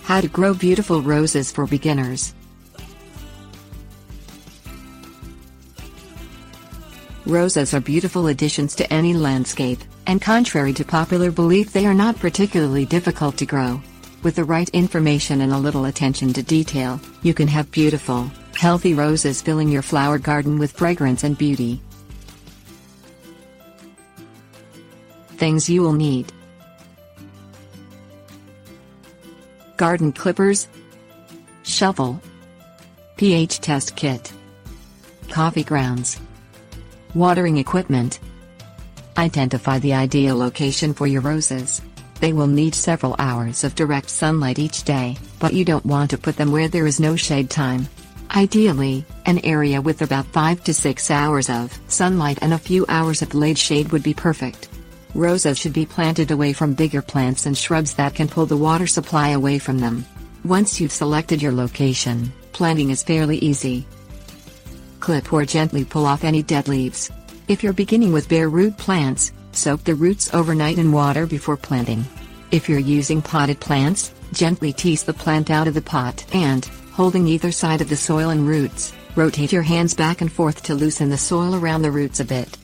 How to grow beautiful roses for beginners. Roses are beautiful additions to any landscape, and contrary to popular belief, they are not particularly difficult to grow. With the right information and a little attention to detail, you can have beautiful, healthy roses filling your flower garden with fragrance and beauty. Things you will need: garden clippers, shovel, pH test kit, coffee grounds, watering equipment. Identify the ideal location for your roses. They will need several hours of direct sunlight each day, but you don't want to put them where there is no shade time. Ideally, an area with about 5 to 6 hours of sunlight and a few hours of delayed shade would be perfect. Roses should be planted away from bigger plants and shrubs that can pull the water supply away from them. Once you've selected your location, planting is fairly easy. Clip or gently pull off any dead leaves. If you're beginning with bare root plants, soak the roots overnight in water before planting. If you're using potted plants, gently tease the plant out of the pot and, holding either side of the soil and roots, rotate your hands back and forth to loosen the soil around the roots a bit.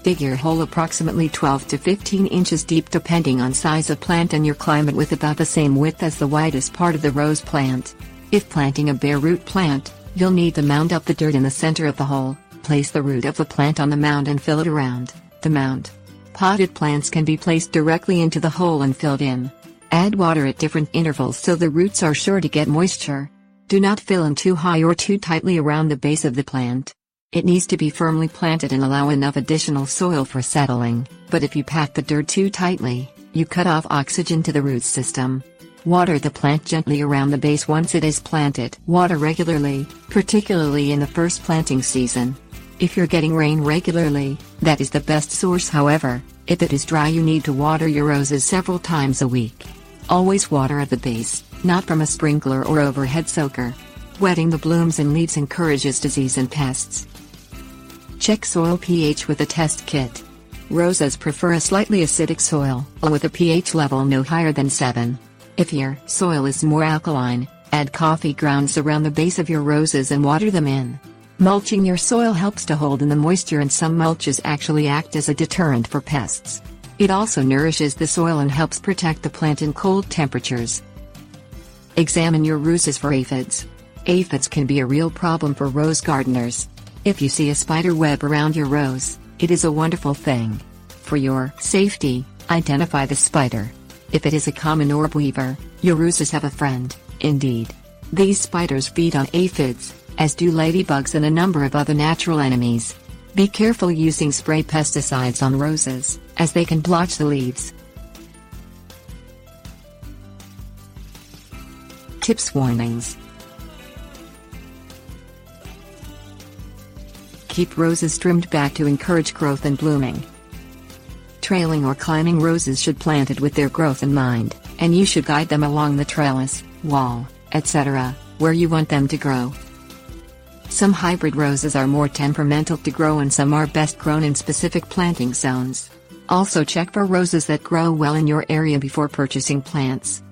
Dig your hole approximately 12 to 15 inches deep depending on size of plant and your climate, with about the same width as the widest part of the rose plant. If planting a bare root plant, you'll need to mound up the dirt in the center of the hole. Place the root of the plant on the mound and fill it around the mound. Potted plants can be placed directly into the hole and filled in. Add water at different intervals so the roots are sure to get moisture. Do not fill in too high or too tightly around the base of the plant. It needs to be firmly planted and allow enough additional soil for settling, but if you pack the dirt too tightly, you cut off oxygen to the root system. Water the plant gently around the base once it is planted. Water regularly, particularly in the first planting season. If you're getting rain regularly, that is the best source. However, if it is dry, you need to water your roses several times a week. Always water at the base, not from a sprinkler or overhead soaker. Wetting the blooms and leaves encourages disease and pests. Check soil pH with a test kit. Roses prefer a slightly acidic soil, with a pH level no higher than 7. If your soil is more alkaline, add coffee grounds around the base of your roses and water them in. Mulching your soil helps to hold in the moisture, and some mulches actually act as a deterrent for pests. It also nourishes the soil and helps protect the plant in cold temperatures. Examine your roses for aphids. Aphids can be a real problem for rose gardeners. If you see a spider web around your rose, it is a wonderful thing. For your safety, identify the spider. If it is a common orb weaver, your roses have a friend, indeed. These spiders feed on aphids, as do ladybugs and a number of other natural enemies. Be careful using spray pesticides on roses, as they can blotch the leaves. Tips: warnings. Keep roses trimmed back to encourage growth and blooming. Trailing or climbing roses should be planted with their growth in mind, and you should guide them along the trellis, wall, etc., where you want them to grow. Some hybrid roses are more temperamental to grow, and some are best grown in specific planting zones. Also check for roses that grow well in your area before purchasing plants.